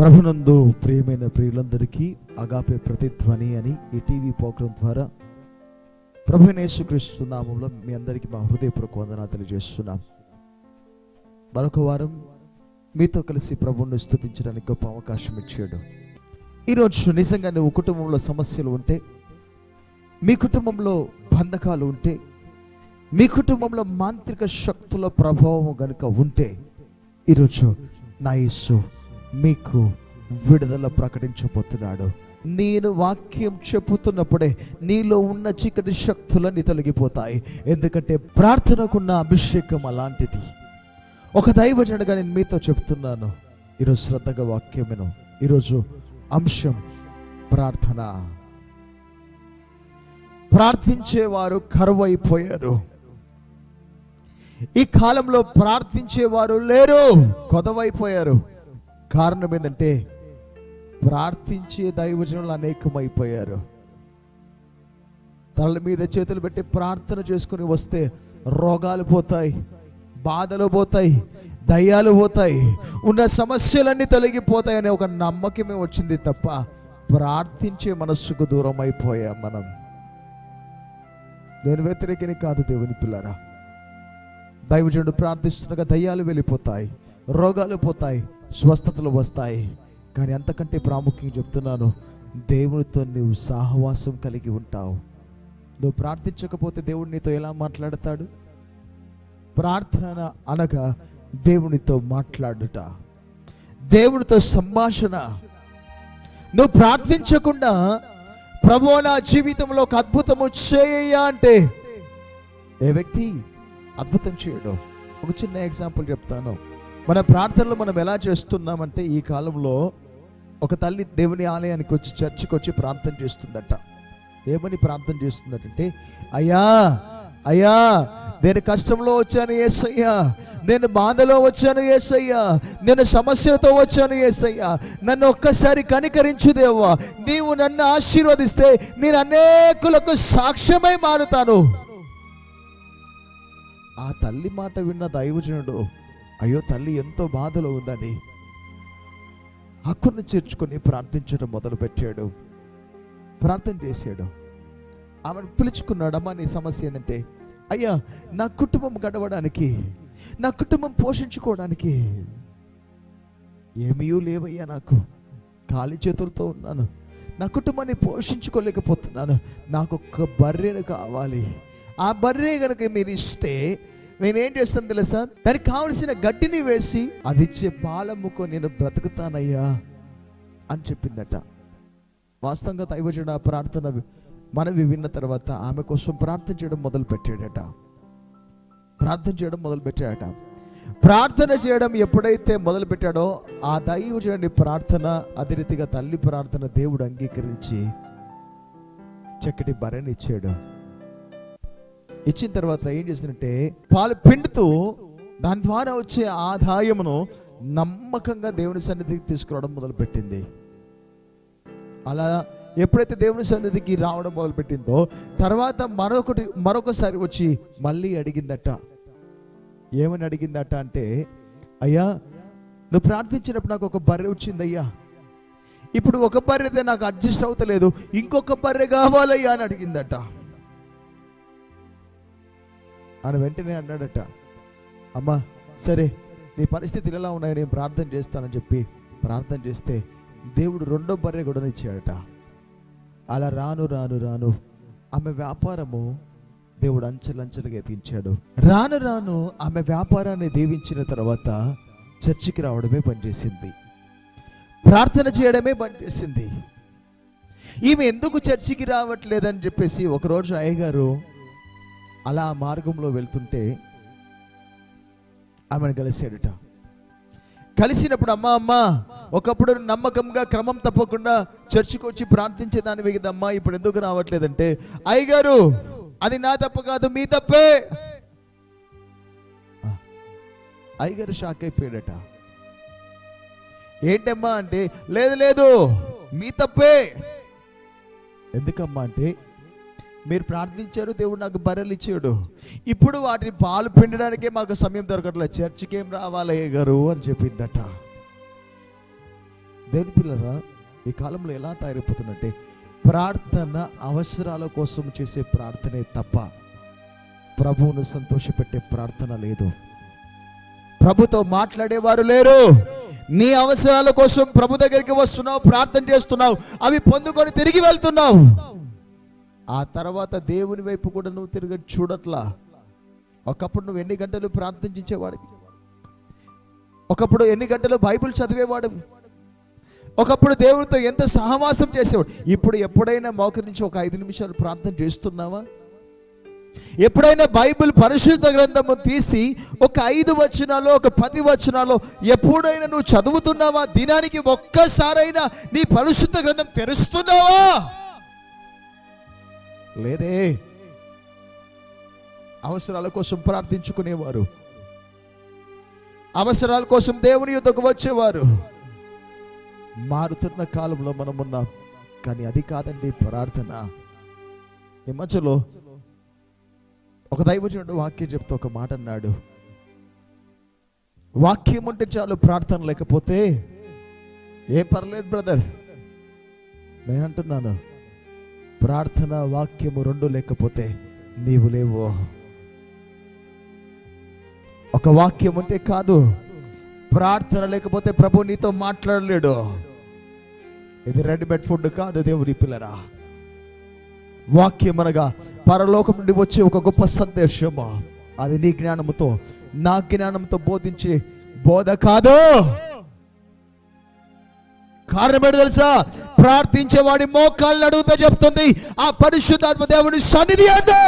ప్రభునందు ప్రియమైన ప్రియులందరికీ అగాపే ప్రతిధ్వని అని ఈ టీవీ ప్రోగ్రాం ద్వారా ప్రభువైన యేసుక్రీస్తు నామములో మీ అందరికీ మా హృదయపూర్వక వందనాలు తెలియజేస్తున్నాం. మరొక వారం మీతో కలిసి ప్రభువుని స్తుతించడానికి గొప్ప అవకాశం ఇచ్చాడు. ఈరోజు నిజంగా నువ్వు కుటుంబంలో సమస్యలు ఉంటే, మీ కుటుంబంలో బంధకాలు ఉంటే, మీ కుటుంబంలో మాంత్రిక శక్తుల ప్రభావం గనుక ఉంటే, ఈరోజు నా యేసు మీకు విడుదల ప్రకటించబోతున్నాడు. నేను వాక్యం చెప్పుతున్నప్పుడే నీలో ఉన్న చీకటి శక్తులన్నీ తొలగిపోతాయి. ఎందుకంటే ప్రార్థనకున్న అభిషేకం అలాంటిది. ఒక దైవజనుడిగా నేను మీతో చెప్తున్నాను. ఈరోజు శ్రద్ధగా వాక్యం విను. ఈరోజు అంశం ప్రార్థన. ప్రార్థించేవారు కరువైపోయారు. ఈ కాలంలో ప్రార్థించేవారు లేరు, కొదవైపోయారు. కారణం ఏంటంటే ప్రార్థించే దైవజనులు అనేకమైపోయారు. తల మీద చేతులు పెట్టి ప్రార్థన చేసుకుని వస్తే రోగాలు పోతాయి, బాధలు పోతాయి, దయ్యాలు పోతాయి, ఉన్న సమస్యలన్నీ తొలగిపోతాయి అనే ఒక నమ్మకమే వచ్చింది తప్ప ప్రార్థించే మనస్సుకు దూరం అయిపోయాం మనం. నేను వ్యతిరేకిని కాదు దేవుని పిల్లరా. దైవజనుడు ప్రార్థిస్తుండగా దయ్యాలు వెళ్ళిపోతాయి, రోగాలు పోతాయి, స్వస్థతలు వస్తాయి. కానీ అంతకంటే ప్రాముఖ్యంగా చెప్తున్నాను, దేవునితో నువ్వు సహవాసం కలిగి ఉంటావు. నువ్వు ప్రార్థించకపోతే దేవుడు నీతో ఎలా మాట్లాడతాడు? ప్రార్థన అనగా దేవునితో మాట్లాడుట, దేవునితో సంభాషణ. నువ్వు ప్రార్థించకుండా ప్రభువా నా జీవితంలో ఒక అద్భుతము చేయ అంటే ఏ వ్యక్తి అద్భుతం చేయడు. ఒక చిన్న ఎగ్జాంపుల్ చెప్తాను. మన ప్రార్థనలు మనం ఎలా చేస్తున్నామంటే, ఈ కాలంలో ఒక తల్లి దేవుని ఆలయానికి వచ్చి చర్చికి వచ్చి ప్రార్థన చేస్తుందట. ఏమని ప్రార్థన చేస్తుందంటే, అయ్యా అయ్యా నేను కష్టంలో వచ్చాను యేసయ్యా, నేను బాధలో వచ్చాను యేసయ్యా, నేను సమస్యతో వచ్చాను యేసయ్యా, నన్ను ఒక్కసారి కనికరించు దేవా, నీవు నన్ను ఆశీర్వదిస్తే నేను అనేకులకు సాక్ష్యమై మారుతాను. ఆ తల్లి మాట విన్న దైవజనుడు, అయ్యో తల్లి ఎంతో బాధలో ఉందని హక్కును చేర్చుకొని ప్రార్థించడం మొదలుపెట్టాడు. ప్రార్థన చేశాడు. ఆమెను పిలుచుకున్నాడు. అమ్మా నీ సమస్య ఏంటంటే, అయ్యా నా కుటుంబం గడవడానికి, నా కుటుంబం పోషించుకోవడానికి ఏమీ లేవయ్యా, నాకు ఖాళీ చేతులతో ఉన్నాను, నా కుటుంబాన్ని పోషించుకోలేకపోతున్నాను, నాకు ఒక్క బర్రెను కావాలి. ఆ బర్రె కనుక మీరు ఇస్తే నేనేం చేస్తాను తెలుసా, దానికి కావలసిన గడ్డిని వేసి అది ఇచ్చే పాలమ్ముకో నేను బ్రతుకుతానయ్యా అని చెప్పిందట. వాస్తవంగా దైవజనుడు ఆ ప్రార్థన మనవి విన్న తర్వాత ఆమె కోసం ప్రార్థన చేయడం మొదలుపెట్టాడట. ప్రార్థన చేయడం ఎప్పుడైతే మొదలుపెట్టాడో ఆ దైవజనుడి ప్రార్థన, అదే రీతిగా తల్లి ప్రార్థన దేవుడు అంగీకరించి చక్కటి బర్రెని ఇచ్చాడు. ఇచ్చిన తర్వాత ఏం చేసిందంటే, పాలు పిండుతూ దాని ద్వారా వచ్చే ఆదాయమును నమ్మకంగా దేవుని సన్నిధికి తీసుకురావడం మొదలుపెట్టింది. అలా ఎప్పుడైతే దేవుని సన్నిధికి రావడం మొదలుపెట్టిందో తర్వాత మరొకసారి వచ్చి మళ్ళీ అడిగిందట. ఏమని అడిగిందట అంటే, అయ్యా నువ్వు ప్రార్థించినప్పుడు నాకు ఒక బర్రె వచ్చిందయ్యా, ఇప్పుడు ఒక బర్రెతే నాకు అడ్జస్ట్ అవుతలేదు, ఇంకొక బర్రె కావాలయ్యా అని అడిగిందట. ఆయన వెంటనే అన్నాడట, అమ్మా సరే నీ పరిస్థితులు ఎలా ఉన్నాయో నేను ప్రార్థన చేస్తానని చెప్పి ప్రార్థన చేస్తే దేవుడు రెండో బర్రె కూడా ఇచ్చాడట. అలా రాను రాను రాను ఆమె వ్యాపారము దేవుడు అంచెలంచెలుగా ఎదించాడు. రాను రాను ఆమె వ్యాపారాన్ని దీవించిన తర్వాత చర్చికి రావడమే పనిచేసింది, ప్రార్థన చేయడమే పనిచేసింది. ఈమె ఎందుకు చర్చికి రావట్లేదని చెప్పేసి ఒకరోజు అయ్యగారు అలా మార్గంలో వెళ్తుంటే ఆమెను కలిశాడట. కలిసినప్పుడు అమ్మా ఒకప్పుడు నమ్మకంగా క్రమం తప్పకుండా చర్చికి వచ్చి ప్రార్థించేదానివి కదమ్మా, ఇప్పుడు ఎందుకు రావట్లేదంటే, అయ్యగారు అది నా తప్పు కాదు, మీ తప్పే. అయ్యగారు షాక్ అయిపోయాడట. ఏంటమ్మా అంటే, లేదు లేదు మీ తప్పే. ఎందుకమ్మా అంటే, మీరు ప్రార్థించారు, దేవుడు నాకు బర్రెలు ఇచ్చాడు, ఇప్పుడు వాటిని పాలు పిండడానికే మాకు సమయం దొరకట్లేదు, చర్చికి ఏం రావాలి అయ్య గారు అని చెప్పిందట. దేవుని పిల్లరా, ఈ కాలంలో ఎలా తయారైపోతుందంటే ప్రార్థన అవసరాల కోసం చేసే ప్రార్థనే తప్ప ప్రభువును సంతోషపెట్టే ప్రార్థన లేదు. ప్రభుతో మాట్లాడేవారు లేరు. నీ అవసరాల కోసం ప్రభు దగ్గరికి వస్తున్నావు, ప్రార్థన చేస్తున్నావు, అవి పొందుకొని తిరిగి వెళ్తున్నావు. ఆ తర్వాత దేవుని వైపు కూడా నువ్వు తిరిగి చూడట్లా. ఒకప్పుడు నువ్వు ఎన్ని గంటలు ప్రార్థించేవాడివి, ఒకప్పుడు ఎన్ని గంటలు బైబిల్ చదివేవాడు, ఒకప్పుడు దేవునితో ఎంత సహవాసం చేసేవాడు. ఇప్పుడు ఎప్పుడైనా మోకరించి ఒక 5 నిమిషాలు ప్రార్థన చేస్తున్నావా? ఎప్పుడైనా బైబిల్ పరిశుద్ధ గ్రంథము తీసి ఒక 5 వచనాలు, ఒక 10 వచనాలు ఎప్పుడైనా నువ్వు చదువుతున్నావా? దినానికి ఒక్కసారైనా నీ పరిశుద్ధ గ్రంథం తెరుస్తున్నావా? లేదే. అవసరాల కోసం ప్రార్థించుకునేవారు, అవసరాల కోసం దేవుని యొద్దకు వచ్చేవారు. మారుతున్న కాలంలో మనం ఉన్నాం, కానీ అది కాదండి ప్రార్థన. ఈ మధ్యలో ఒక దైవజనుడు వాక్యం చెప్తూ ఒక మాట అన్నాడు, వాక్యం ఉంటే చాలు, ప్రార్థన లేకపోతే ఏం పర్లేదు బ్రదర్. నేను అంటున్నాను, ప్రార్థన వాక్యము 2 లేకపోతే నీవు లేవు. ఒక వాక్యం ఉంటే కాదు, ప్రార్థన లేకపోతే ప్రభు నీతో మాట్లాడలేడు. ఇది రెడీమేడ్ ఫుడ్ కాదు దేవుని పిల్లరా. వాక్యం అనగా పరలోకం నుండి వచ్చే ఒక గొప్ప సందేశము. అది నీ జ్ఞానముతో నా జ్ఞానంతో బోధించే బోధ కాదు. కారణం ఏంటో తెలుసా? ప్రార్థించేవాడి మోకాళ్ళు అడుగుతా చెప్తుంది ఆ పరిశుద్ధాత్మ దేవుని సన్నిధి అందో.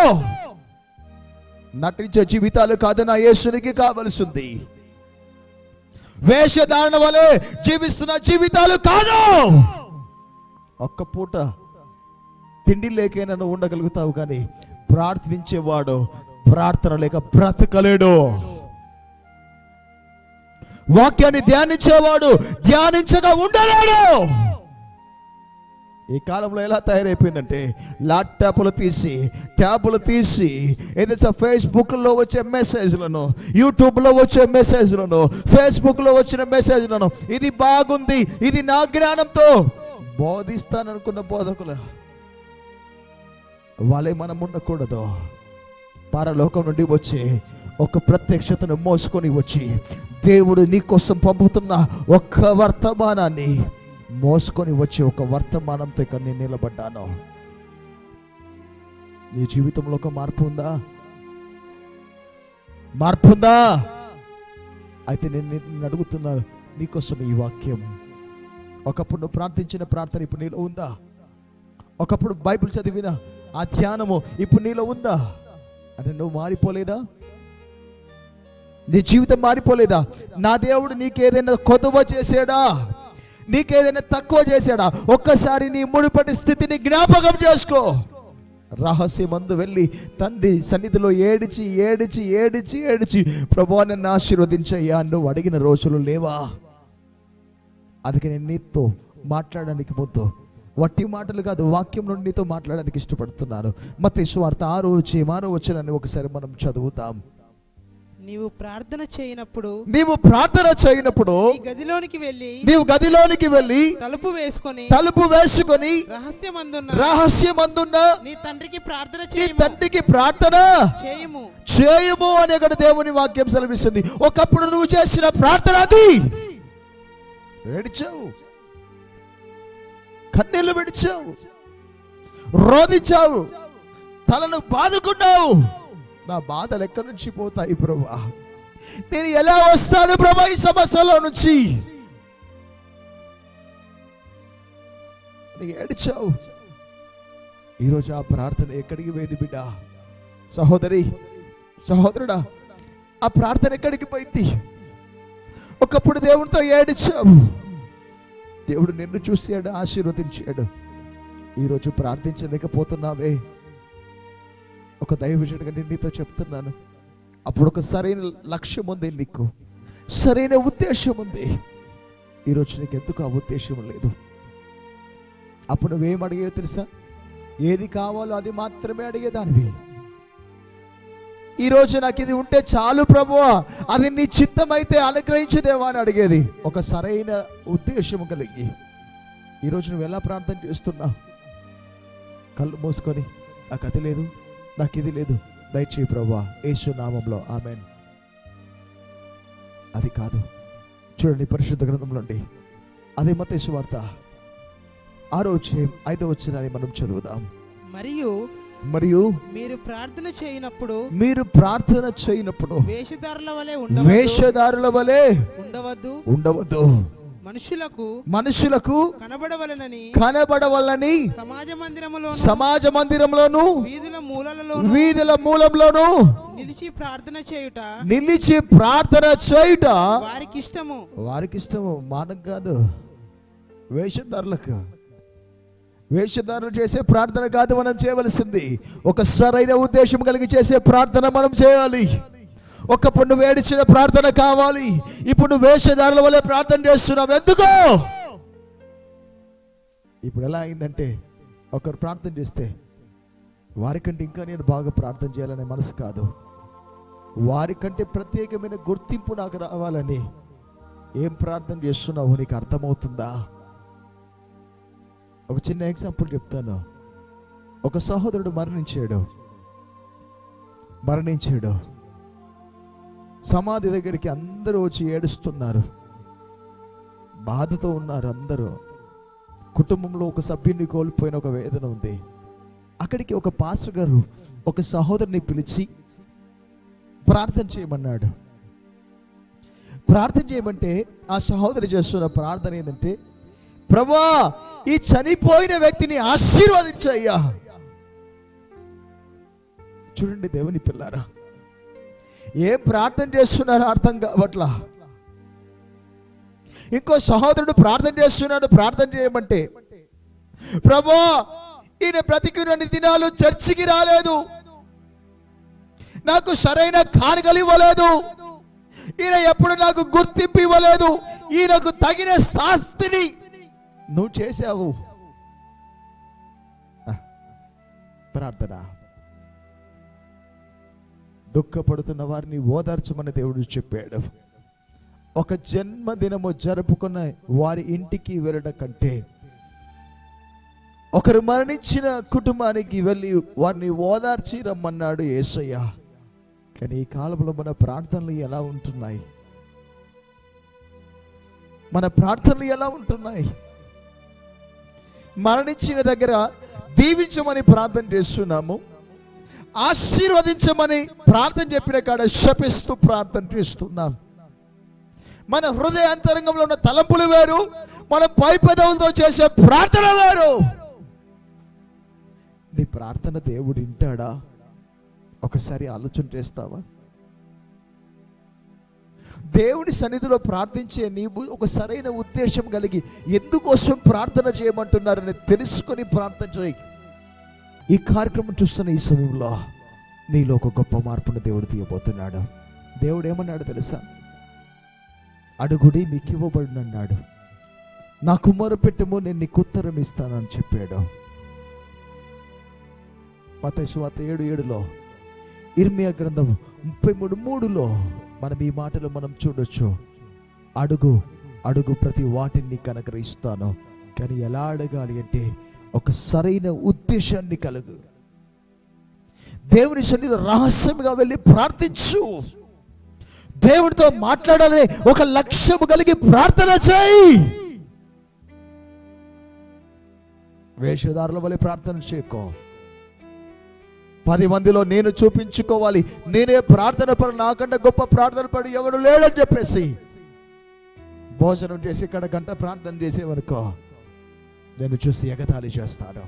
నటించే జీవితాలు కాదు నా యేసునికి కావలసింది. వేషధారణ వలె జీవిస్తున్న జీవితాలు కాదు. ఒక్క పూట తిండి లేకైనా నువ్వు ఉండగలుగుతావు, కానీ ప్రార్థించేవాడు ప్రార్థన లేక బ్రతకలేడు. వాక్యాన్ని ధ్యానించేవాడు ధ్యానించగా ఉండలేడు. ఈ కాలంలో ఎలా తయారైపోయిందంటే ల్యాప్టాప్లు తీసి, ట్యాబులు తీసి, ఏదైతే ఫేస్బుక్లో వచ్చే మెసేజ్లను, యూట్యూబ్లో వచ్చే మెసేజ్లను, ఫేస్బుక్లో వచ్చిన మెసేజ్లను, ఇది బాగుంది, ఇది నా జ్ఞానంతో బోధిస్తాననుకున్న బోధకులు వాళ్ళే మనం ఉండకూడదు. పరలోకం నుండి వచ్చి ఒక ప్రత్యక్షతను మోసుకొని వచ్చి దేవుడు నీకోసం పంపుతున్న ఒక్క వర్తమానాన్ని మోసుకొని వచ్చి ఒక వర్తమానంతో ఇక్కడ నేను నిలబడ్డాను. నీ జీవితంలో ఒక మార్పు ఉందా? మార్పు ఉందా? అయితే నేను అడుగుతున్నాను, నీకోసం ఈ వాక్యం. ఒకప్పుడు నువ్వు ప్రార్థించిన ప్రార్థన ఇప్పుడు నీలో ఉందా? ఒకప్పుడు బైబిల్ చదివిన ఆ ధ్యానము ఇప్పుడు నీలో ఉందా? అంటే నువ్వు మారిపోలేదా? నీ జీవితం మారిపోలేదా? నా దేవుడు నీకేదైనా కొదువ చేసాడా? నీకేదైనా తక్కువ చేశాడా? ఒక్కసారి నీ మునుపటి స్థితిని జ్ఞాపకం చేసుకో. రహస్యమందు వెళ్ళి తండ్రి సన్నిధిలో ఏడిచి ఏడిచి ఏడిచి ఏడిచి ప్రభువా నన్ను ఆశీర్వదించయ్యా నువ్వు అడిగిన రోజులు లేవా? అందుకే నేను నీతో మాట్లాడడానికి ముందు వట్టి మాటలు కాదు, వాక్యం నుండి నీతో మాట్లాడడానికి ఇష్టపడుతున్నాను. మత్తయి సువార్త 6:6 వచనాన్ని ఒకసారి మనం చదువుతాం. నీవు ప్రార్థన చేయనప్పుడు నీవు గదిలోనికి వెళ్ళి తలుపు వేసుకొని రహస్యమందున్న నీ తండ్రికి ప్రార్థన చేయము అని అక్కడ దేవుని వాక్యం సెలవిస్తుంది. ఒకప్పుడు నువ్వు చేసిన ప్రార్థన అది. ఏడ్చావు, కన్నీళ్లు విడిచావు, రోధించావు, తలను బాదుకున్నావు. నా బాధలు ఎక్కడి నుంచి పోతాయి ప్రభువా? నేను ఎలా వస్తాను ప్రభువా ఈ సమస్యలో నుంచి? ఏడ్చావు. ఈరోజు ఆ ప్రార్థన ఎక్కడికి పోయింది బిడ్డ? సహోదరి, సహోదరుడా, ఆ ప్రార్థన ఎక్కడికి పోయింది? ఒకప్పుడు దేవునితో ఏడ్చావు, దేవుడు నిన్ను చూశాడు, ఆశీర్వదించాడు. ఈరోజు ప్రార్థించలేకపోతున్నావే. ఒక దైవజనుడిగా నేను నీతో చెప్తున్నాను, అప్పుడు ఒక సరైన లక్ష్యం ఉంది, నీకు సరైన ఉద్దేశం ఉంది. ఈరోజు నీకు ఎందుకు ఆ ఉద్దేశం లేదు? అప్పుడు నువ్వేం అడిగేవో తెలుసా? ఏది కావాలో అది మాత్రమే అడిగేదానివి. ఈరోజు నాకు ఇది ఉంటే చాలు ప్రభువా, అది నీ చిత్తమైతే అనుగ్రహించుదేవా అని అడిగేది. ఒక సరైన ఉద్దేశం కలిగి ఈరోజు నువ్వు ఎలా ప్రార్థన చేస్తున్నావు? కళ్ళు మూసుకొని నాకు అది లేదు, నాకు ఇది లేదు, దయచేయి ప్రభువా యేసు నామములో ఆమేన్. అది కాదు. చూడండి పరిశుద్ధ గ్రంథంలో నుండి అదే మత్తయి సువార్త 6వ అధ్యాయం 5వ వచనాన్ని మనం చదువుదాం. మరియు మీరు ప్రార్థన చేయనప్పుడు వేషధారుల వలె ఉండవద్దు. మనుషులకు కనబడవలనని సమాజ మందిరములోను వీధుల మూలంలోను నిలిచి ప్రార్థన చేయుట వారికి ఇష్టము. మానకు కాదు, వేషధారులు చేసే ప్రార్థన కాదు మనం చేయవలసింది. ఒక సరైన ఉద్దేశం కలిగి చేసే ప్రార్థన మనం చేయాలి. ఒకప్పుడు నువ్వు ఏడిచిన ప్రార్థన కావాలి. ఇప్పుడు వేషధారుల వల్లే ప్రార్థన చేస్తున్నావు. ఎందుకో ఇప్పుడు ఎలా అయిందంటే, ఒకరు ప్రార్థన చేస్తే వారికంటే ఇంకా నేను బాగా ప్రార్థన చేయాలనే మనసు కాదు, వారికంటే ప్రత్యేకమైన గుర్తింపు నాకు రావాలని ఏం ప్రార్థన చేస్తున్నావు నీకు అర్థమవుతుందా? ఒక చిన్న ఎగ్జాంపుల్ చెప్తాను. ఒక సహోదరుడు మరణించాడు. సమాధి దగ్గరికి అందరూ వచ్చి ఏడుస్తున్నారు, బాధతో ఉన్నారు అందరూ. కుటుంబంలో ఒక సభ్యుని కోల్పోయిన ఒక వేదన ఉంది. అక్కడికి ఒక పాస్టర్ గారు ఒక సహోదరుని పిలిచి ప్రార్థన చేయమన్నాడు. ప్రార్థన చేయమంటే ఆ సహోదరి చేస్తున్న ప్రార్థన ఏంటంటే, ప్రభువా ఈ చనిపోయిన వ్యక్తిని ఆశీర్వదించయ్యా. చూడండి దేవుని పిల్లారా, ఏం ప్రార్థన చేస్తున్నారో అర్థం కావట్లా. ఇంకో సహోదరుడు ప్రార్థన చేస్తున్నాడు. ప్రార్థన చేయమంటే, ప్రభువా ఈయన బ్రతికినన్ని దినాలు చర్చికి రాలేదు, నాకు సరైన కానుకలు ఇవ్వలేదు, ఈయన ఎప్పుడు నాకు గుర్తింపు ఇవ్వలేదు, ఈయనకు తగిన శాస్తిని నువ్వు చేశావు. ప్రార్థన. దుఃఖపడుతున్న వారిని ఓదార్చమని దేవుడు చెప్పాడు. ఒక జన్మదినము జరుపుకున్న వారి ఇంటికి వెళ్ళడం కంటే ఒకరు మరణించిన కుటుంబానికి వెళ్ళి వారిని ఓదార్చి రమ్మన్నాడు యేసయ్య. కానీ ఈ కాలంలో మన ప్రార్థనలు ఎలా ఉంటున్నాయి? మరణించిన దగ్గర దీవించమని ప్రార్థన చేస్తున్నాము, ఆశీర్వదించమని ప్రార్థన చెప్పిన కాడ శపిస్తూ ప్రార్థన చేస్తున్నాం. మన హృదయ అంతరంగంలో ఉన్న తలంపులు వేరు, మన పై పెదవులతో చేసే ప్రార్థన వేరు. నీ ప్రార్థన దేవుడు వింటాడా? ఒకసారి ఆలోచన చేస్తావా? దేవుని సన్నిధిలో ప్రార్థించే నీవు ఒక సరైన ఉద్దేశం కలిగి ఎందుకోసం ప్రార్థన చేయమంటున్నారని తెలుసుకొని ప్రార్థన చేయి. ఈ కార్యక్రమం చూస్తున్న ఈ సమయంలో నీలో ఒక గొప్ప మార్పును దేవుడు తీయబోతున్నాడు. దేవుడు ఏమన్నాడు తెలుసా? అడుగుడి మీకు ఇవ్వబడునన్నాడు, నాకు మొరపెట్టుము నేను నీకు ఉత్తరం ఇస్తానని చెప్పాడు. మత్తయి సువార్త 7:7లో, ఇర్మియా గ్రంథం 33:3లో మనం ఈ మాటలు మనం చూడొచ్చు. అడుగు అడుగు ప్రతి వాటిని కనుగ్రహిస్తాను. కానీ ఎలా అడగాలి అంటే ఒక సరైన ఉద్దేశాన్ని కలుగు. దేవుని సన్నిధిలో రహస్యంగా వెళ్ళి ప్రార్థించు. దేవుడితో మాట్లాడాలని ఒక లక్ష్యం కలిగి ప్రార్థన చేయి. వేషధారుల వలె ప్రార్థన చేయకో. 10 మందిలో నేను చూపించుకోవాలి, నేనే ప్రార్థన పడు, నాకంటే గొప్ప ప్రార్థన పడి ఎవడు లేడని చెప్పేసి భోజనం చేసి ఇక్కడ గంట ప్రార్థన చేసేవనుకో, నేను చూసి ఎగతాళి చేస్తాను.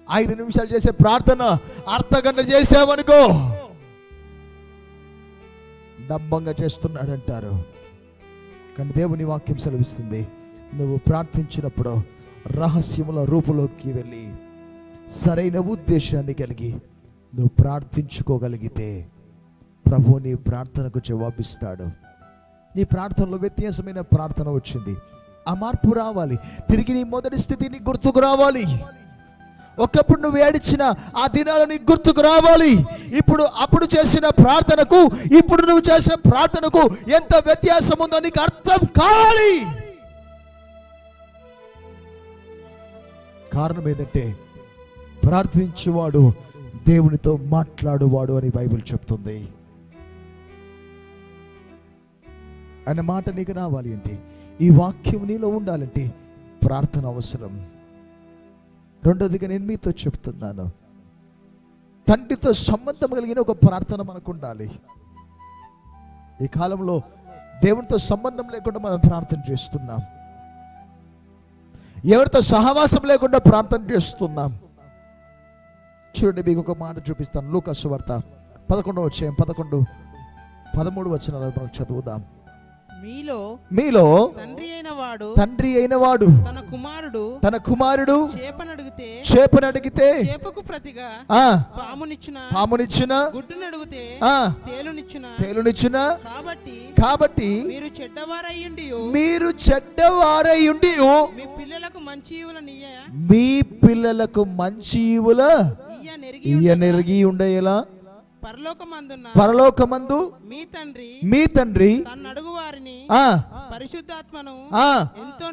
5 నిమిషాలు చేసే ప్రార్థన అర్ధగంట చేసేవనుకో, డంబంగా చేస్తున్నాడంటారు. కానీ దేవుని వాక్యం సెలవిస్తుంది, నువ్వు ప్రార్థించినప్పుడు రహస్యముల రూపులోకి వెళ్ళి సరైన ఉద్దేశాన్ని కలిగి నువ్వు ప్రార్థించుకోగలిగితే ప్రభువు నీ ప్రార్థనకు జవాబిస్తాడు. నీ ప్రార్థనలో వ్యత్యాసమైన ప్రార్థన వచ్చింది, ఆ మార్పు రావాలి. తిరిగి నీ మొదటి స్థితిని గుర్తుకు రావాలి. ఒకప్పుడు నువ్వు ఏడిచిన ఆ దినాలు నీకు గుర్తుకు రావాలి. అప్పుడు చేసిన ప్రార్థనకు ఇప్పుడు నువ్వు చేసే ప్రార్థనకు ఎంత వ్యత్యాసం ఉందో నీకు అర్థం కావాలి. కారణం ఏంటంటే ప్రార్థించువాడు దేవునితో మాట్లాడువాడు అని బైబిల్ చెప్తుంది. అన్న మాట నీకు రావాలి అంటే, ఈ వాక్యం నీలో ఉండాలంటే ప్రార్థన అవసరం. రెండోదిగా నేను మీతో చెప్తున్నాను, తండ్రితో సంబంధం కలిగిన ఒక ప్రార్థన మనకు ఉండాలి. ఈ కాలంలో దేవునితో సంబంధం లేకుండా మనం ప్రార్థన చేస్తున్నాం. ఎవరితో సహవాసం లేకుండా ప్రార్థన చేస్తున్నాం. చూడండి, మీకు ఒక మాట చూపిస్తాను. లూకా సువార్త 11వ అధ్యాయం 11, 13 వచనాలు మనం చదువుదాం. మీలో తండ్రి అయిన వాడు తన కుమారుడు చేపనడిగితే చేపకు ప్రతిగా పామునిచ్చిన తేలునిచ్చిన కాబట్టి మీరు చెడ్డవారయ్యుండి మీ పిల్లలకు మంచి ఈవుల నెరిగి ఉండేలా పరలోకమందు మీ తండ్రి పరిశుద్ధాత్మను ఎంతో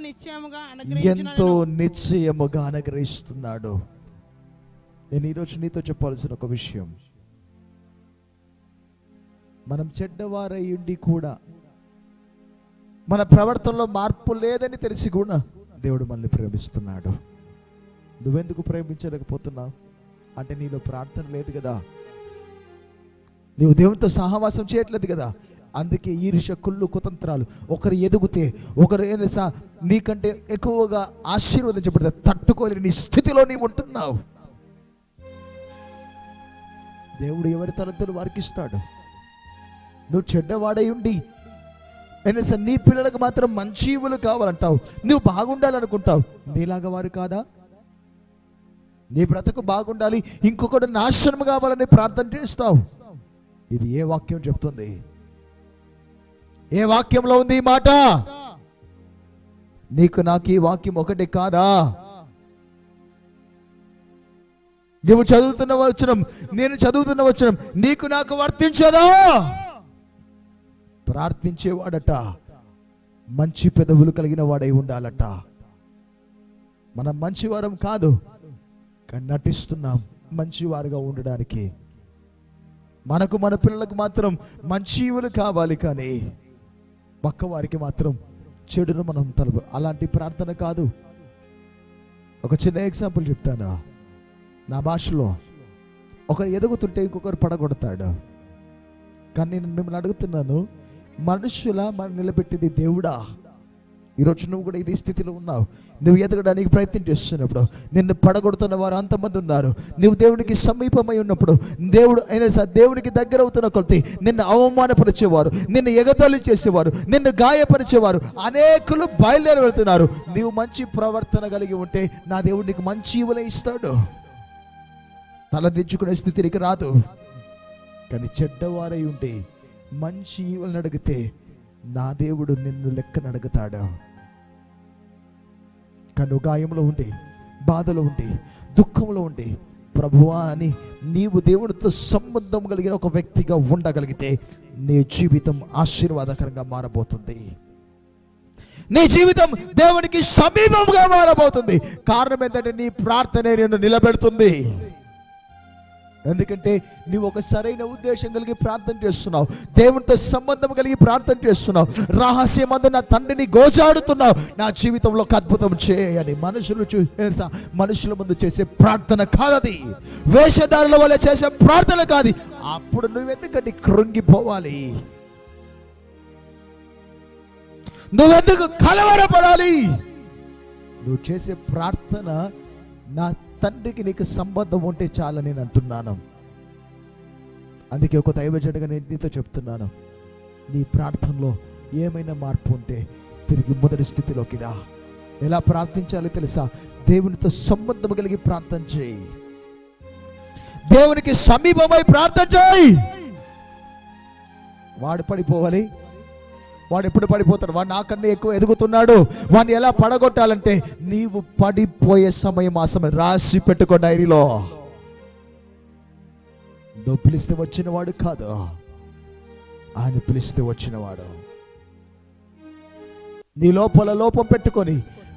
నిశ్చయముగా అనుగ్రహిస్తున్నాడు. నేను ఈరోజు నీతో చెప్పాల్సిన ఒక విషయం, మనం చెడ్డవారయ్యుండి కూడా మన ప్రవర్తనలో మార్పు లేదని తెలిసి కూడా దేవుడు మనల్ని ప్రేమిస్తున్నాడు. నువ్వెందుకు ప్రేమించలేకపోతున్నావు అంటే నీలో ప్రార్థన లేదు కదా, నీవు దేవునితో సహవాసం చేయట్లేదు కదా. అందుకే ఈర్ష్య, కుళ్ళు, కుతంత్రాలు, ఒకరు ఎదుగుతే ఒకరు నీకంటే ఎక్కువగా ఆశీర్వదించబడితే తట్టుకోలేని నీ స్థితిలో నీవు ఉంటున్నావు. దేవుడు ఎవరి తలంతులు వారికి ఇస్తాడు. నువ్వు చెడ్డవాడై ఉండి నీ పిల్లలకు మాత్రం మంచి ఈవులు కావాలంటావు, నువ్వు బాగుండాలనుకుంటావు. నీలాగా వారు కాదా? నీ బ్రతుకు బాగుండాలి, ఇంకొకటి నాశనం కావాలని ప్రార్థన చేస్తావు. ఇది ఏ వాక్యం చెప్తుంది? ఏ వాక్యంలో ఉంది ఈ మాట? నీకు నాకు ఈ వాక్యం ఒకటి కాదా? నువ్వు చదువుతున్న వచనం, నేను చదువుతున్న వచనం నీకు నాకు వర్తించదా? ప్రార్థించేవాడట మంచి పెదవులు కలిగిన వాడై ఉండాలట. మనం మంచివారం కాదు, కానీ నటిస్తున్నాం మంచివారుగా ఉండడానికి. మనకు మన పిల్లలకు మాత్రం మంచి ఈవులు కావాలి, కానీ పక్క వారికి మాత్రం చెడును మనం అలాంటి ప్రార్థన కాదు. ఒక చిన్న ఎగ్జాంపుల్ చెప్తాను. నా భాషలో ఒకరు ఎదుగుతుంటే ఇంకొకరు పడగొడతాడు. కానీ నేను మిమ్మల్ని అడుగుతున్నాను, మనుషుల మనం నిలబెట్టేది దేవుడా? ఈరోజు నువ్వు కూడా ఇదే స్థితిలో ఉన్నావు. నువ్వు ఎదగడానికి ప్రయత్నం చేస్తున్నప్పుడు నిన్ను పడగొడుతున్న వారు అంతమంది ఉన్నారు. నువ్వు దేవునికి సమీపమై ఉన్నప్పుడు, దేవుడు అయినా సరే దేవునికి దగ్గర అవుతున్న కొలది నిన్ను అవమానపరిచేవారు, నిన్ను ఎగతాళి చేసేవారు, నిన్ను గాయపరిచేవారు అనేకులు బయలుదేరి వెళ్తున్నారు. నీవు మంచి ప్రవర్తన కలిగి ఉంటే నా దేవుడు నీకు మంచి ఈవులే ఇస్తాడు. తలదించుకునే స్థితికి రాదు. కానీ చెడ్డవారై ఉంటే మంచి ఈవులను అడిగితే నా దేవుడు నిన్ను లెక్కను అడుగుతాడు. కను గాయంలో ఉండి, బాధలో ఉండి, దుఃఖంలో ఉండి, ప్రభువా అని నీవు దేవుడితో సంబంధం కలిగిన ఒక వ్యక్తిగా ఉండగలిగితే నీ జీవితం ఆశీర్వాదకరంగా మారబోతుంది. నీ జీవితం దేవునికి సమీపంగా మారబోతుంది. కారణం ఏంటంటే నీ ప్రార్థనే నిన్ను నిలబెడుతుంది. ఎందుకంటే నీవు ఒక సరైన ఉద్దేశం కలిగి ప్రార్థన చేస్తున్నావు, దేవునితో సంబంధం కలిగి ప్రార్థన చేస్తున్నావు, రహస్యమందు నా తండ్రిని గోజాడుతున్నావు, నా జీవితంలో ఒక అద్భుతం చేయని. మనుషుల ముందు చేసే ప్రార్థన కాదది, వేషధారుల వల్ల చేసే ప్రార్థన కాదు. అప్పుడు నువ్వెందుకంటే కృంగిపోవాలి, నువ్వెందుకు కలవరపడాలి? నువ్వు చేసే ప్రార్థన నా తండ్రికి నీకు సంబంధం ఉంటే చాలని నేను అంటున్నాను. అందుకే ఒక దైవజనుడిగా నేను నీతో చెప్తున్నాను, నీ ప్రార్థనలో ఏమైనా మార్పు ఉంటే తిరిగి మొదటి స్థితిలోకి రా. ఎలా ప్రార్థించాలో తెలుసా? దేవునితో సంబంధం కలిగి ప్రార్థన చేయి, దేవునికి సమీపమై ప్రార్థన చేయి. వాడు పడిపోవాలి, వాడు ఎప్పుడు పడిపోతాడు, వాడు నాకన్నా ఎక్కువ ఎదుగుతున్నాడు, వాడిని ఎలా పడగొట్టాలంటే నీవు పడిపోయే సమయం ఆ సమయం రాసి పెట్టుకో డైరీలో. నువ్వు పిలిస్తే వచ్చినవాడు కాదు, ఆయన పిలిస్తే వచ్చినవాడు. నీ లోపల లోపం పెట్టుకొని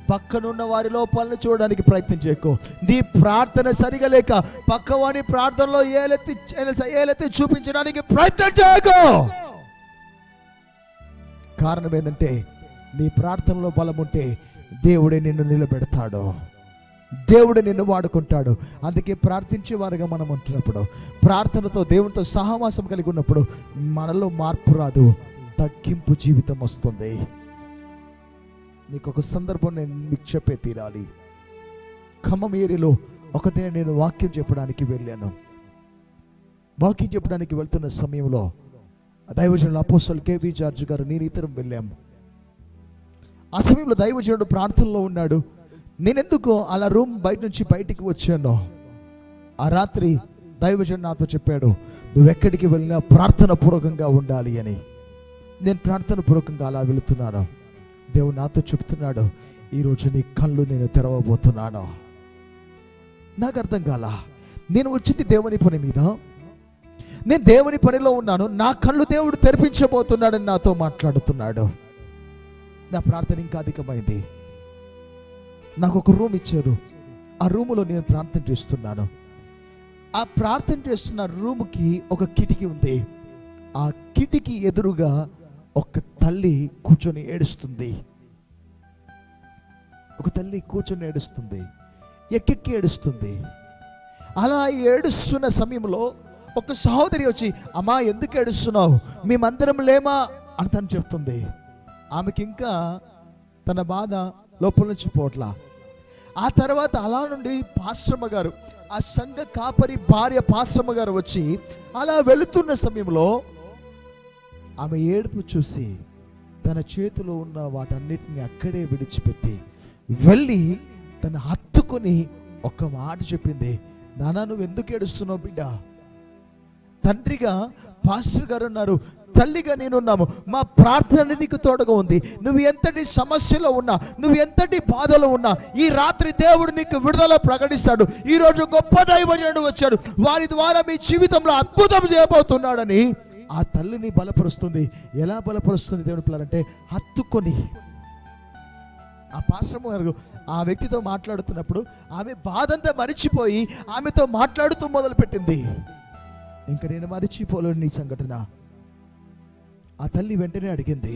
పక్కనున్న వారి లోపాలను చూడడానికి ప్రయత్నం చేయకు. నీ ప్రార్థన సరిగా లేక పక్కవాని ప్రార్థనలో ఏలెత్తి చూపించడానికి ప్రయత్నం చేయకు. కారణం ఏంటంటే నీ ప్రార్థనలో బలం ఉంటే దేవుడే నిన్ను నిలబెడతాడు, దేవుడే నిన్ను వాడుకుంటాడు. అందుకే ప్రార్థించే వారుగా మనం ఉంటున్నప్పుడు, ప్రార్థనతో దేవునితో సహవాసం కలిగి ఉన్నప్పుడు మనలో మార్పు రాదు, తగ్గింపు జీవితం వస్తుంది. నీకు ఒక సందర్భం నేను మీకు చెప్పే తీరాలి. ఖమ్మం ఏరియాలో ఒక దిన నేను వాక్యం చెప్పడానికి వెళ్ళాను. వాక్యం చెప్పడానికి వెళ్తున్న సమయంలో దైవజనుడు అపోస్తలుడు కేబీ జార్జ్ గారు, నేను ఇద్దరం వెళ్ళాము. ఆ సమయంలో దైవజనుడు ప్రార్థనలో ఉన్నాడు. నేనెందుకో అలా రూమ్ బయట నుంచి బయటికి వచ్చాను. ఆ రాత్రి దైవజనుడు నాతో చెప్పాడు, నువ్వెక్కడికి వెళ్ళినా ప్రార్థన పూర్వకంగా ఉండాలి అని. నేను ప్రార్థన పూర్వకంగా అలా వెళుతున్నాను. దేవుడు నాతో చెప్తున్నాడు, ఈరోజు నీ కళ్ళు నేను తెరవబోతున్నాను. నాకు అర్థం కాల. నేను వచ్చింది దేవుని పని మీద, నేను దేవుని పనిలో ఉన్నాను, నా కళ్ళు దేవుడు తెరిపించబోతున్నాడని నాతో మాట్లాడుతున్నాడు. నా ప్రార్థన ఇంకా అధికమైంది. నాకు ఒక రూమ్ ఇచ్చారు. ఆ రూములో నేను ప్రార్థన చేస్తున్నాను. ఆ ప్రార్థన చేస్తున్న రూముకి ఒక కిటికీ ఉంది. ఆ కిటికీ ఎదురుగా ఒక తల్లి కూర్చొని ఏడుస్తుంది. ఒక తల్లి కూర్చొని ఏడుస్తుంది, ఎక్కెక్కి ఏడుస్తుంది. అలా ఏడుస్తున్న సమయంలో ఒక సహోదరి వచ్చి, అమ్మా ఎందుకు ఏడుస్తున్నావు, మేమందరం లేమా అని తను చెప్తుంది. ఆమెకి ఇంకా తన బాధ లోపల నుంచి పోట్లా. ఆ తర్వాత అలా నుండి పాస్టమ్మ గారు, ఆ సంఘ కాపరి భార్య పాస్టమ్మ గారు వచ్చి అలా వెళుతున్న సమయంలో ఆమె ఏడుపు చూసి తన చేతిలో ఉన్న వాటన్నిటిని అక్కడే విడిచిపెట్టి వెళ్ళి తను హత్తుకొని ఒక మాట చెప్పింది, నాన్న నువ్వు ఎందుకు ఏడుస్తున్నావు బిడ్డ? తండ్రిగా పాస్టర్ గారు ఉన్నారు, తల్లిగా నేనున్నాము, మా ప్రార్థన నీకు తోడుగా ఉంది. నువ్వు ఎంతటి సమస్యలో ఉన్నా, నువ్వు ఎంతటి బాధలో ఉన్నా, ఈ రాత్రి దేవుడు నీకు విడుదల ప్రకటిస్తాడు. ఈరోజు గొప్ప దైవజనుడు వచ్చాడు, వారి ద్వారా మీ జీవితంలో అద్భుతం చేయబోతున్నాడని ఆ తల్లిని బలపరుస్తుంది. ఎలా బలపరుస్తుంది దేవుని పిల్లలంటే హత్తుకొని. ఆ పాస్టర్ గారు ఆ వ్యక్తితో మాట్లాడుతున్నప్పుడు ఆమె బాధంతా మరిచిపోయి ఆమెతో మాట్లాడుతూ మొదలుపెట్టింది. ఇంకా నేను మరిచిపోలేని సంఘటన. ఆ తల్లి వెంటనే అడిగింది.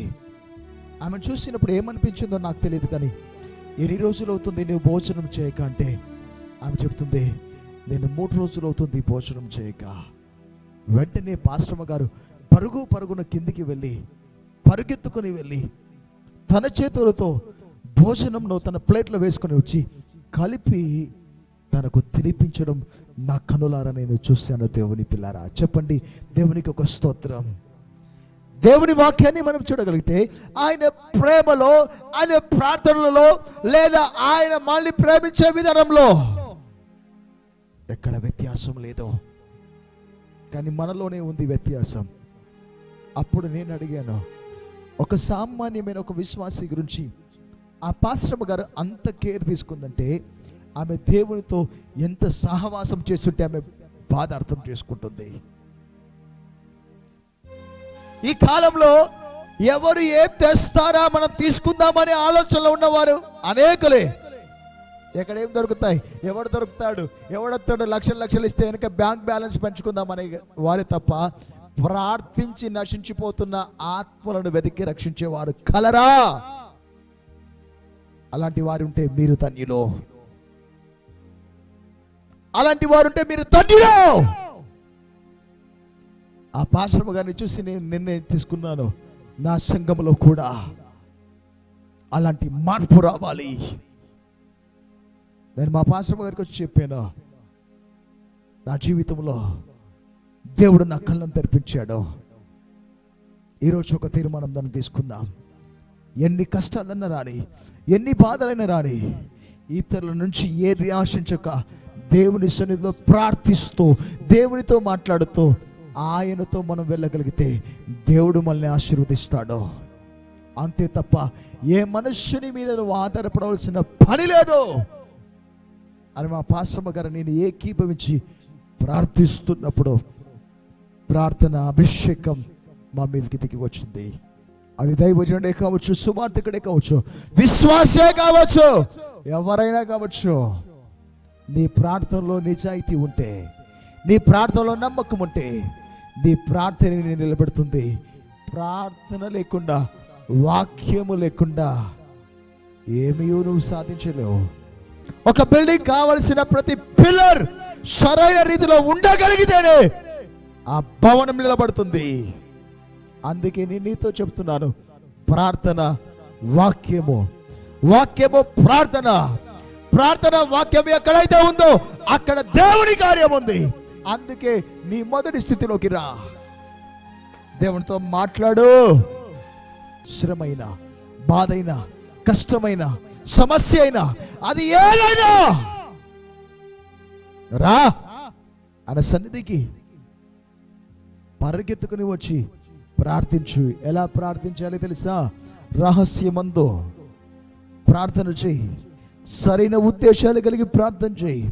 ఆమెను చూసినప్పుడు ఏమనిపించిందో నాకు తెలియదు, కానీ ఎన్ని రోజులు అవుతుంది నువ్వు భోజనం చేయక అంటే ఆమె చెప్తుంది, నేను 3 రోజులు అవుతుంది భోజనం చేయక. వెంటనే పాస్టమ్మ గారు పరుగున కిందికి వెళ్ళి పరుగెత్తుకుని వెళ్ళి తన చేతులతో భోజనంలో తన ప్లేట్లో వేసుకొని వచ్చి కలిపి తనకు తినిపించడం నా కనులారా నేను చూశాను. దేవుని పిల్లారా చెప్పండి, దేవునికి ఒక స్తోత్రం. దేవుని వాక్యాన్ని మనం చూడగలిగితే ఆయన ప్రేమలో, ఆయన ప్రార్థనలలో, లేదా ఆయన మళ్ళీ ప్రేమించే విధానంలో ఎక్కడ వ్యత్యాసం లేదు. కానీ మనలోనే ఉంది వ్యత్యాసం. అప్పుడు నేను అడిగాను, ఒక సామాన్యమైన ఒక విశ్వాసి గురించి ఆ పాస్టమ్మ గారు అంత కేర్ తీసుకుందంటే ఆమె దేవునితో ఎంత సహవాసం చేస్తుంటే ఆమె బాధ అర్థం చేసుకుంటుంది. ఈ కాలంలో ఎవరు ఏం తెస్తారా మనం తీసుకుందామనే ఆలోచనలో ఉన్నవారు అనేకులే. ఎక్కడ ఏం దొరుకుతాయి, ఎవడు దొరుకుతాడు, ఎవడొస్తాడు, లక్షలు ఇస్తే వెనక బ్యాంక్ బ్యాలెన్స్ పెంచుకుందామనే వారే తప్ప ప్రార్థించి నశించిపోతున్న ఆత్మలను వెతికి రక్షించేవారు కలరా? అలాంటి వారు ఉంటే మీరు ధన్యులు. అలాంటి వారు ఉంటే మీరు ధన్యులు. ఆ పాస్టర్ గారిని చూసి నేను నిర్ణయం తీసుకున్నాను, నా సంఘంలో కూడా అలాంటి మార్పు రావాలి. నేను మా పాస్టర్ గారికి వచ్చి చెప్పాను, నా జీవితంలో దేవుడు నా కళ్ళను తెరిపించాడు. ఈరోజు ఒక తీర్మానం దాన్ని తీసుకుందాం. ఎన్ని కష్టాలన్నా రాని, ఎన్ని బాధలైనా రాని, ఇతరుల నుంచి ఏది ఆశించక దేవుని సన్నిధిలో ప్రార్థిస్తూ దేవునితో మాట్లాడుతూ ఆయనతో మనం వెళ్ళగలిగితే దేవుడు మనల్ని ఆశీర్వదిస్తాడు. అంతే తప్ప ఏ మనుష్యుని మీద నువ్వు ఆధారపడవలసిన పని లేదు అని మా పాస్టమ్మ గారు నేను ఏకీభవించి ప్రార్థిస్తున్నప్పుడు ప్రార్థన అభిషేకం మా మీదకి దిగి వచ్చింది. అది దైవజనుడే కావచ్చు, సువార్తికుడే కావచ్చు, విశ్వాసే కావచ్చు, ఎవరైనా కావచ్చు. నీ ప్రార్థనలో నిజాయితీ ఉంటే, నీ ప్రార్థనలో నమ్మకం ఉంటే, నీ ప్రార్థనని నిలబెడుతుంది. ప్రార్థన లేకుండా, వాక్యము లేకుండా ఏమీ నువ్వు సాధించలేవు. ఒక బిల్డింగ్ కావలసిన ప్రతి పిల్లర్ సరైన రీతిలో ఉండగలిగితేనే ఆ భవనం నిలబడుతుంది. అందుకే నేను నీతో చెప్తున్నాను, ప్రార్థన వాక్యము, వాక్యము ప్రార్థన. ప్రార్థన వాక్యం ఎక్కడైతే ఉందో అక్కడ దేవుని కార్యం ఉంది. అందుకే నీ మొదటి స్థితిలోకి రా, దేవునితో మాట్లాడు. శ్రమైన, బాధైన, కష్టమైన, సమస్య అయినా, అది ఏదైనా రా అన్న సన్నిధికి పరిగెత్తుకుని వచ్చి ప్రార్థించు. ఎలా ప్రార్థించాలి తెలుసా? రహస్యమందు ప్రార్థన చేయి, సరైన ఉద్దేశాలు కలిగి ప్రార్థన చేయి.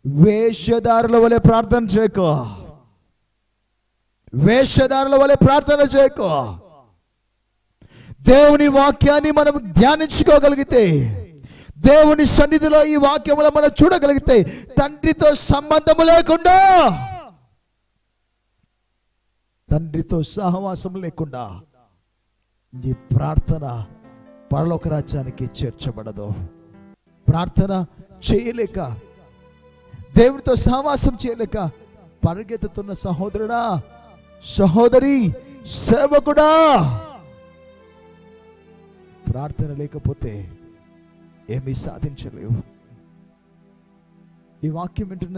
వేషధారుల వలె ప్రార్థన చేయకో, వేషధారుల వలె ప్రార్థన చేయకో. దేవుని వాక్యాన్ని మనం ధ్యానించుకోగలిగితే, దేవుని సన్నిధిలో ఈ వాక్యములో మనం చూడగలిగితే, తండ్రితో సంబంధము లేకుండా, తండ్రితో సహవాసం లేకుండా నీ ప్రార్థన పరలోక రాజ్యానికి చేర్చబడదు. ప్రార్థన చేయలేక, దేవునితో సహవాసం చేయలేక పరిగెత్తుతున్న సహోదరుడా, సహోదరి, సేవకుడా, ప్రార్థన లేకపోతే ఏమీ సాధించలేవు. ఈ వాక్యం వింటున్న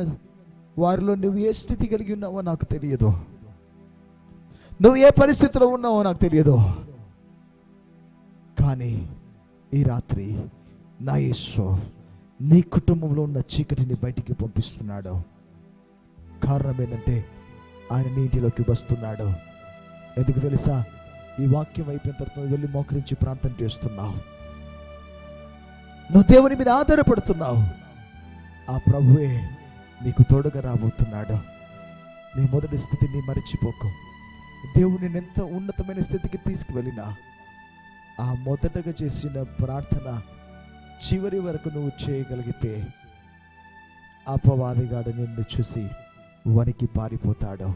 వారిలో నువ్వు ఏ స్థితి కలిగి ఉన్నావో నాకు తెలియదు, నువ్వు ఏ పరిస్థితిలో ఉన్నావో నాకు తెలియదు. కానీ ఈ రాత్రి నా యేసు నీ కుటుంబంలో ఉన్న చీకటిని బయటికి పంపిస్తున్నాడు. కారణం ఏంటంటే ఆయన నీ ఇంటిలోకి వస్తున్నాడు. ఎందుకు తెలుసా? ఈ వాక్యం అయిపోయిన తర్వాత వెళ్ళి మోకరించి ప్రార్థన చేస్తున్నావు, నువ్వు దేవుని మీద ఆధారపడుతున్నావు. ఆ ప్రభువే నీకు తోడుగా రాబోతున్నాడు. నీ మొదటి స్థితిని మరిచిపోకు. దేవుని ఎంత ఉన్నతమైన స్థితికి తీసుకువెళ్ళినా ఆ మొదటగా చేసిన ప్రార్థన చివరి వరకు నువ్వు చేయగలిగితే అపవాదిగాడు నిన్ను చూసి వనికి పారిపోతాడు.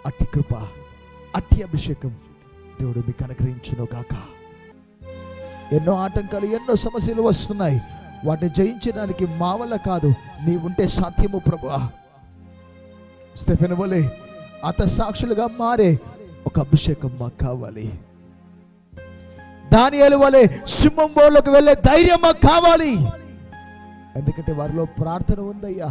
అట్టి కృప, అట్టి అభిషేకం దేవుడు మీకు అనుగ్రహించును గాక. ఎన్నో ఆటంకాలు, ఎన్నో సమస్యలు వస్తున్నాయి. వాటిని జయించడానికి మా వల్ల కాదు, నీ ఉంటే సాధ్యము ప్రభువా. స్టెఫెను వలె అత సాక్షులుగా మారే ఒక అభిషేకం మాకు కావాలి. దానియేలు వలె సింహం బోర్లోకి వెళ్ళే ధైర్యం మాకు కావాలి. ఎందుకంటే వారిలో ప్రార్థన ఉందయ్యా.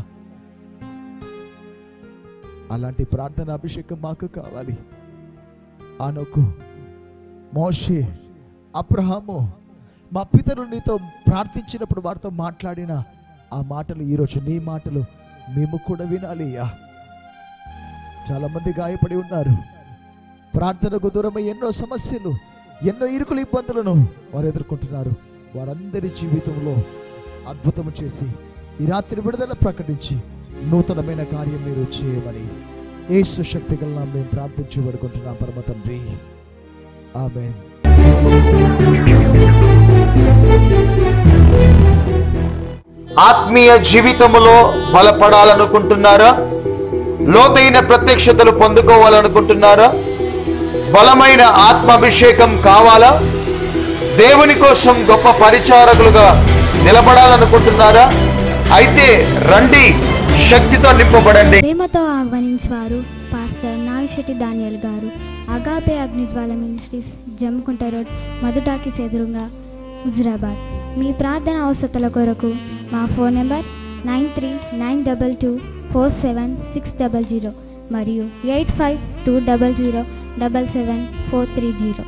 అలాంటి ప్రార్థన అభిషేకం మాకు కావాలి. ఆనోకు, మోషే, అబ్రహాము, మా పితరులు నీతో ప్రార్థించినప్పుడు వారితో మాట్లాడిన ఆ మాటలు ఈరోజు నీ మాటలు మేము కూడా వినాలి అయ్యా. చాలా మంది గాయపడి ఉన్నారు. ప్రార్థనకు దూరమై ఎన్నో సమస్యలు, ఎన్నో ఇరుకులు, ఇబ్బందులను వారు ఎదుర్కొంటున్నారు. వారందరి జీవితంలో అద్భుతం చేసి ఈ రాత్రి విడుదల ప్రకటించి నూతనమైన కార్యం మీరు చేయమని యేసు శక్తి గల నామమున మేము ప్రార్థించి వేడుకుంటున్నాం పరమ తండ్రి. ఆమేన్. ఆత్మీయ జీవితంలో బలపడాలనుకుంటున్నారా? లోతైన ప్రత్యక్షతలు పొందుకోవాలనుకుంటున్నారా? బలమైన ఆత్మాభిషేకం కావాలా? దేవుని కోసం గొప్ప పరిచారకులుగా నిలబడాలనుకుంటున్నారా? అయితే రండి, శక్తితో నింపబడండి. ప్రేమతో ఆహ్వానించేవారు పాస్టర్ నాగిశెట్టి దానియేల్ గారు, అగాపే అగ్నిజ్వాల మినిస్ట్రీస్, జమ్ముకుంట రోడ్, మధుటాకి ఎదురుగా, హుజురాబాద్. మీ ప్రార్థన అవసరతల కొరకు మా ఫోన్ నెంబర్ 9392247600 మరియు 8520077430.